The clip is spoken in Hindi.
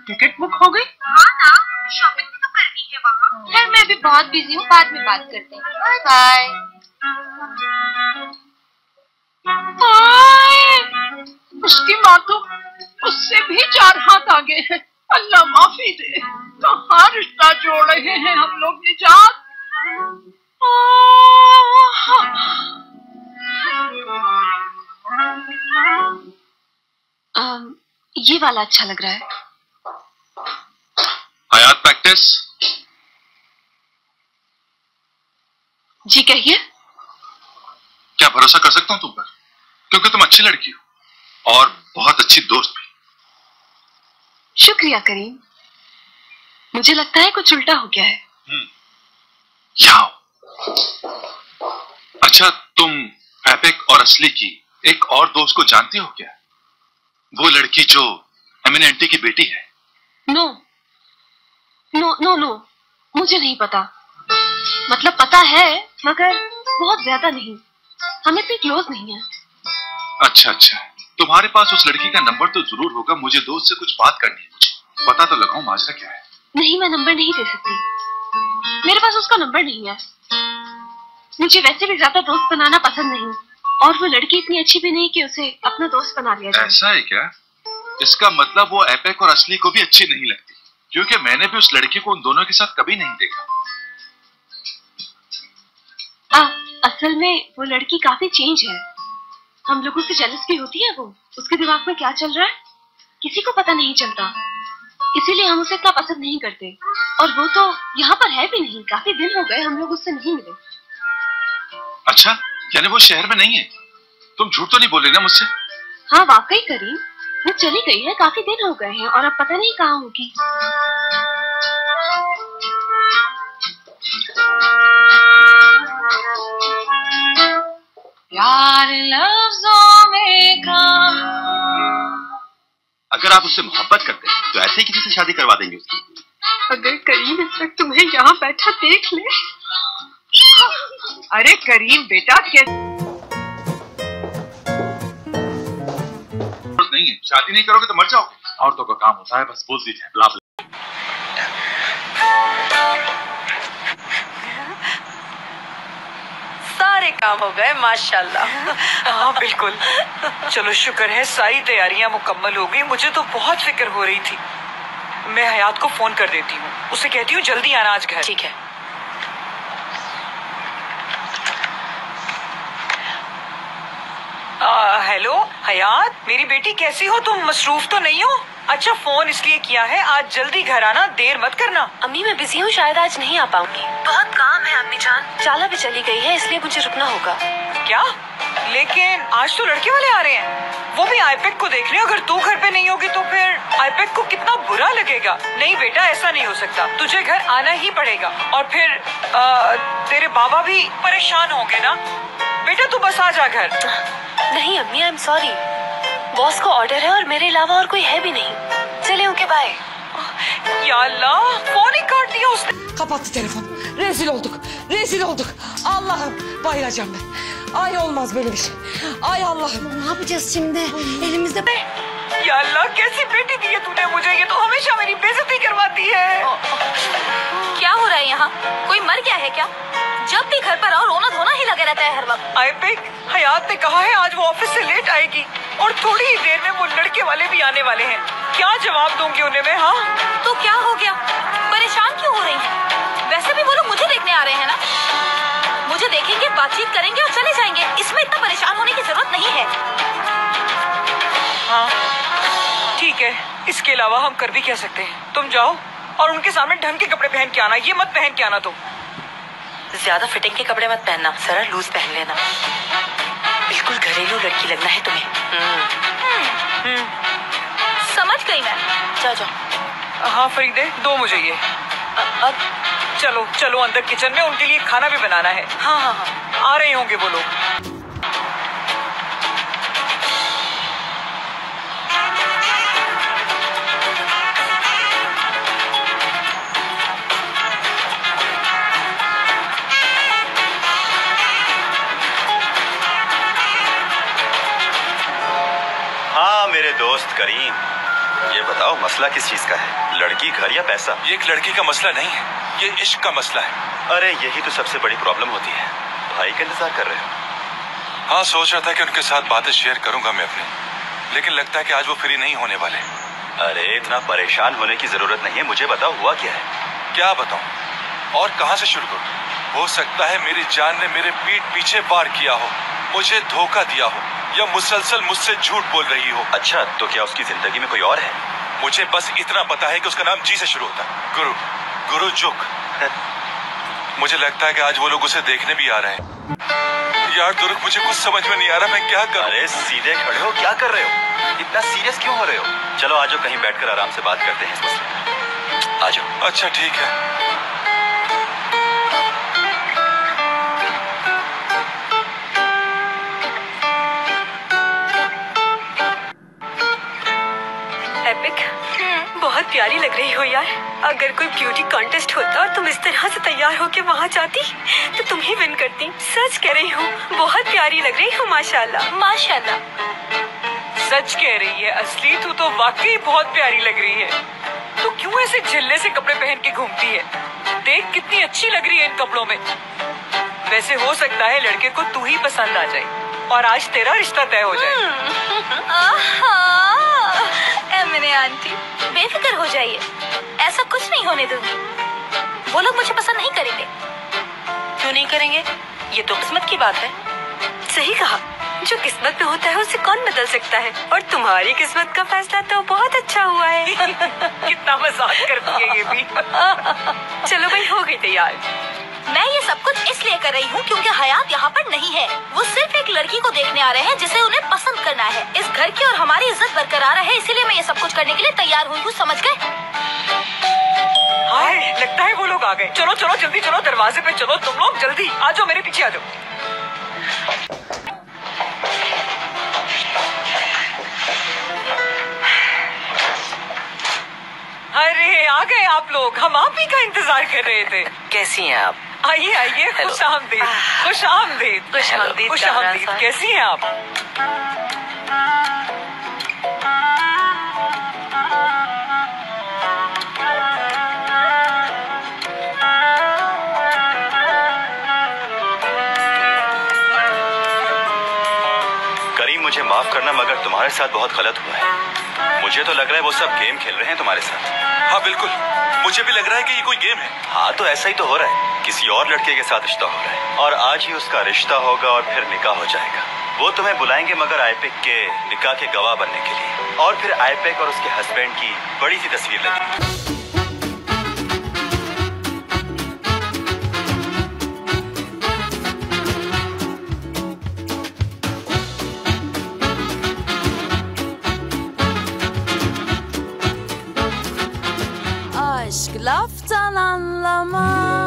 टिकट बुक हो गई? हाँ ना, शॉपिंग भी तो करनी है वहाँ। यार मैं अभी बहुत बिजी हूँ, बाद में बात करते हैं। Bye bye. उसकी माँ तो उससे भी 4 हाथ आगे है। अल्लाह माफी दे। कहाँ रिश्ता जोड़ रहे हैं हम लोग निजात। ये वाला अच्छा लग रहा है। हयात प्रैक्टिस। जी कहिए। क्या भरोसा कर सकता हूँ तुम पर? क्योंकि तुम अच्छी लड़की हो और बहुत अच्छी दोस्त भी। शुक्रिया करीम। मुझे लगता है कुछ उल्टा हो गया है। जाओ। अच्छा, तुम एपिक और असली की एक और दोस्त को जानती हो क्या? वो लड़की जो एमिन आंटी की बेटी है। नो नो नो नो, मुझे नहीं पता। मतलब पता है मगर बहुत ज्यादा नहीं। हम इतने क्लोज नहीं है। अच्छा अच्छा, तुम्हारे पास उस लड़की का नंबर तो जरूर होगा। मुझे दोस्त से कुछ बात करनी है। मुझे पता तो लगाऊं माजरा क्या है। नहीं, मैं नंबर नहीं दे सकती। मेरे पास उसका नंबर नहीं है। मुझे वैसे भी ज्यादा दोस्त बनाना पसंद नहीं, और वो लड़की इतनी अच्छी भी नहीं कि उसे अपना दोस्त बना लिया जाए। ऐसा है क्या? इसका मतलब वो एपिक और असली को भी अच्छी नहीं लगती, क्योंकि मैंने भी उस लड़की को उन दोनों के साथ कभी नहीं देखा। असल में वो लड़की काफी चेंज है। हम लोगों से जेलस भी होती है वो। उसके दिमाग में क्या चल रहा है किसी को पता नहीं चलता, इसीलिए हम उसे इतना पसंद नहीं करते। और वो तो यहाँ पर है भी नहीं। काफी दिन हो गए हम लोग उससे नहीं मिले। अच्छा, यानी वो शहर में नहीं है? तुम झूठ तो नहीं बोल रही ना मुझसे? हाँ वाकई करीम, वो चली गई है। काफी दिन हो गए हैं और अब पता नहीं कहाँ होगी। यार लफ्ज़ों में कहा। अगर आप उससे मोहब्बत करते हैं तो ऐसे ही किसी से शादी करवा देंगे उसकी। अगर करीम इस वक्त तुम्हें यहाँ बैठा देख ले। अरे करीम बेटा, क्या नहीं है? शादी नहीं करोगे तो मर जाओगे। औरतों का काम होता है बस बोल दीजिए बुला। सारे काम हो गए माशाल्लाह। हाँ बिल्कुल। चलो शुक्र है सारी तैयारियां मुकम्मल हो गई। मुझे तो बहुत फिक्र हो रही थी। मैं हयात को फोन कर देती हूँ, उसे कहती हूँ जल्दी आना आज घर। ठीक है। हेलो हयात, मेरी बेटी कैसी हो? तुम मसरूफ तो नहीं हो? अच्छा, फोन इसलिए किया है, आज जल्दी घर आना, देर मत करना। अम्मी मैं बिजी हूँ, शायद आज नहीं आ पाऊंगी। बहुत काम है अम्मी जान। चाला भी चली गई है इसलिए मुझे रुकना होगा। क्या? लेकिन आज तो लड़के वाले आ रहे हैं, वो भी आईपेक को देखने। अगर तू घर पे नहीं होगी तो फिर आईपेक को कितना बुरा लगेगा। नहीं बेटा, ऐसा नहीं हो सकता, तुझे घर आना ही पड़ेगा। और फिर तेरे बाबा भी परेशान होंगे ना। बेटा तू बस आ जा घर। नहीं अम्मी, आई एम सॉरी। बॉस को ऑर्डर है और मेरे अलावा और कोई है भी नहीं। चले ओके बाय। या अल्लाह, फोन ही काट दिया उसने। Kapattı telefon. Rezil olduk. Rezil olduk. Allah'ım, bayılacağım ben. Ay olmaz böyle bir şey. Ay Allah'ım. Ne yapacağız şimdi? Elimizde be. या अल्लाह, कैसी बेटी दी है तूने मुझे। ये तो हमेशा मेरी बेइज्जती करवाती है। क्या हो रहा है यहाँ? कोई मर गया है क्या? जब भी घर पर आओ रोना धोना ही लगे रहता है हर वक्त। आईपेक, हयात ने कहा है आज वो ऑफिस से लेट आएगी और थोड़ी ही देर में वो लड़के वाले भी आने वाले हैं। क्या जवाब दूंगी उन्हें मैं? हाँ तो क्या हो गया? परेशान क्यों हो रही हैं? वैसे भी वो लोग मुझे देखने आ रहे हैं ना। मुझे देखेंगे, बातचीत करेंगे और चले जाएंगे। इसमें इतना परेशान होने की जरूरत नहीं है। हाँ ठीक है, इसके अलावा हम कर भी कह सकते हैं। तुम जाओ और उनके सामने ढंग के कपड़े पहन के आना, ये मत पहन के आना तुम। ज्यादा फिटिंग के कपड़े मत पहनना, जरा लूज पहन लेना। बिल्कुल घरेलू लड़की लगना है तुम्हें। समझ गई मैं। जाओ जाओ। हाँ फरीदे, दो मुझे ये। चलो चलो अंदर किचन में, उनके लिए खाना भी बनाना है। हाँ हाँ हाँ, आ रहे होंगे वो लोग। हाँ मेरे दोस्त करीम, ये बताओ मसला किस चीज का है, लड़की, घर या पैसा? ये एक लड़की का मसला नहीं है, ये इश्क का मसला है। अरे यही तो सबसे बड़ी प्रॉब्लम होती है। भाई का इंतजार कर रहे हो? हाँ, सोच रहा था कि उनके साथ बातें शेयर करूंगा मैं अपनी, लेकिन लगता है कि आज वो फ्री नहीं होने वाले। अरे इतना परेशान होने की जरूरत नहीं है, मुझे बताओ हुआ क्या है? क्या बताऊं और कहां से शुरू करूं? हो सकता है मेरी जान ने मेरे पीठ पीछे वार किया हो, मुझे धोखा दिया हो या मुसलसल मुझसे झूठ बोल रही हो। अच्छा, तो क्या उसकी जिंदगी में कोई और है? मुझे बस इतना पता है कि उसका नाम जी से शुरू होता है, गुरु, गुरु जुग। मुझे लगता है कि आज वो लोग उसे देखने भी आ रहे हैं। यार दुर्ग, मुझे कुछ समझ में नहीं आ रहा, मैं क्या करूं? अरे सीधे खड़े हो, क्या कर रहे हो? इतना सीरियस क्यों हो रहे हो? चलो आ जाओ, कहीं बैठकर आराम से बात करते हैं इस मसले पर। आ जाओ। अच्छा ठीक है। एपिक, बहुत प्यारी लग रही हो यार। अगर कोई ब्यूटी कॉन्टेस्ट होता और तुम इस तरह से तैयार होके वहाँ जाती तो तुम ही विन करती। सच कह रही हूँ, बहुत प्यारी लग रही हो। माशाल्लाह माशाल्लाह। सच कह रही है असली, तू तो वाकई बहुत प्यारी लग रही है। तू क्यों ऐसे झल्ले से कपड़े पहन के घूमती है? देख कितनी अच्छी लग रही है इन कपड़ों में। वैसे हो सकता है लड़के को तू ही पसंद आ जाए और आज तेरा रिश्ता तय हो जाए। मेरे आंटी बेफिक्र हो जाइए, ऐसा कुछ नहीं होने दूंगी। वो लोग मुझे पसंद नहीं करेंगे। क्यों नहीं करेंगे? ये तो किस्मत की बात है। सही कहा, जो किस्मत में होता है उसे कौन बदल सकता है। और तुम्हारी किस्मत का फैसला तो बहुत अच्छा हुआ है। कितना मजाक करती है ये भी। चलो भाई, हो गई तैयार। मैं ये सब कुछ इसलिए कर रही हूँ क्योंकि हयात यहाँ पर नहीं है। वो सिर्फ एक लड़की को देखने आ रहे हैं जिसे उन्हें पसंद करना है। इस घर की और हमारी इज्जत बरकरार है, इसीलिए मैं ये सब कुछ करने के लिए तैयार हुई हूँ, समझ गए? हाय, लगता है वो लोग आ गए। चलो चलो जल्दी चलो, दरवाजे पे चलो तुम लोग, जल्दी आ जाओ, मेरे पीछे आ जाओ। अरे आ गए आप लोग, हम आप ही का इंतजार कर रहे थे। कैसी हैं आप? आइए आइए, खुश आमदीद, खुश आमदीद, खुश आमदीद, खुश आमदीद। कैसी हैं आप? करीम, मुझे माफ करना मगर तुम्हारे साथ बहुत गलत हुआ है। मुझे तो लग रहा है वो सब गेम खेल रहे हैं तुम्हारे साथ। हाँ बिल्कुल, मुझे भी लग रहा है कि ये कोई गेम है। हाँ तो ऐसा ही तो हो रहा है, किसी और लड़के के साथ रिश्ता हो रहा है और आज ही उसका रिश्ता होगा और फिर निकाह हो जाएगा। वो तुम्हें बुलाएंगे मगर आईपेक के निकाह के गवाह बनने के लिए, और फिर आईपेक और उसके हस्बैंड की बड़ी सी तस्वीर लगेगी। Aşk laftan anlamaz.